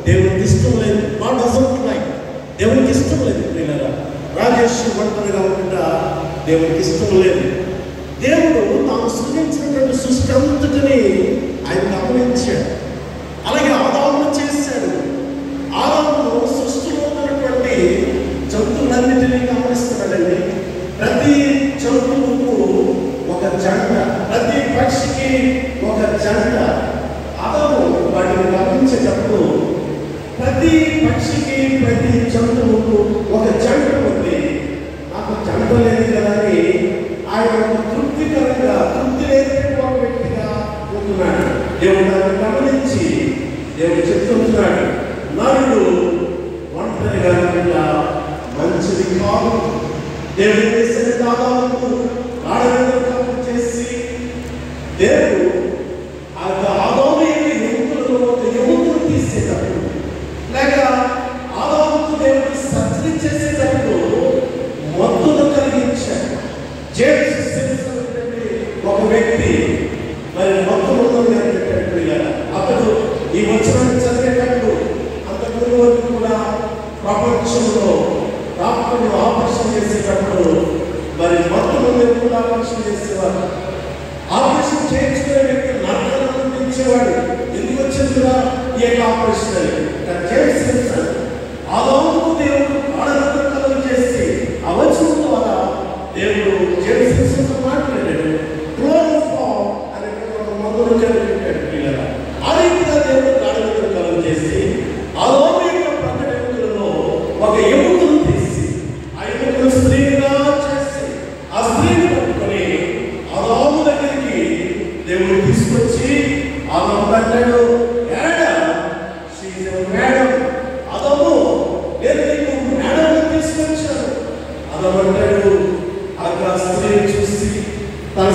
దేవునికి ఇష్టం లేదు. God doesn't like. దేవునికి ఇష్టం లేదు. రాజేష్ ఒంటరిగా ఉంటా దేవునికి ఇష్టం లేదు. దేవుడు తాను సృష్టించినటువంటి సృష్టి అంతటిని ఆయన గమనించాడు. అలాగే ఆదామును చేశాడు. ఆదామును సృష్టిలో ఉన్నటువంటి జంతువులన్నిటినీ గమనిస్తున్నాడండి. ప్రతి జంతువుకు ఒక జంట, ప్రతి పక్షికి ఒక జంట. ఆదాము వాటిని గమనించేటప్పుడు ప్రతి పక్షికి ప్రతి జంతువుకు ఒక జంట ఉంది. నాకు జంట లేదు కదా అని ఆయన ఒక తృప్తికరంగా తృప్తి లేని ఒక వ్యక్తిగా ఉంటున్నాడు. దేవుడు దాన్ని గమనించి దేవుడు చెప్తున్నాడు, నరుడు ఒంటరిగా మంచిది కాదు. దేవుడు చేసిన దాదాపు ఆడవేదన చేసి దేవుడు ఆదాము ఎముకలలో ఒక ఎముకను తీసేటప్పుడు, లేక ఆదాముకు దేవుడు సర్జరీ చేసేటప్పుడు మత్తును కలిగించాడు. జేమ్స్ ఒక వ్యక్తి మరి మత్తులు అతడు ఈ వచనాన్ని చదివేటప్పుడు అంతకుముందు వరకు కూడా ప్రపంచంలో డాక్టర్లు ఆపరేషన్ చేసేటప్పుడు మరి మత్తులు కూడా ఆపరేషన్ చేసేవారు. ఆపరేషన్ చేయించుకునే వ్యక్తి నరకను అనిపించేవాడు. ఎందుకు వచ్చింది కూడా ఈ యొక్క ఆపరేషన్ అని ఆదాముకు దేవుడు ఆడనకలు చేసి అవచనం ద్వారా దేవుడు జేమ్స్ మాట్లాడాడు. అనే మొదలు జరిగినట్టు ఆ రీతిగా దేవుడు ఆడనకలు చేసి ఆదాము యొక్క ప్రకటనలో ఒక ఎముకను తీసి ఆ ఎముకను స్త్రీగా చేసి ఆ స్త్రీని పట్టుకొని ఆదాము దగ్గరికి దేవుడు తీసుకొచ్చి ఆదాము అంటాడు, మేడం ఆదాము నేను నీకు మేడం తీసుకొచ్చాను. ఆదాము అంటాడు, ఆ స్త్రీని చూసి తన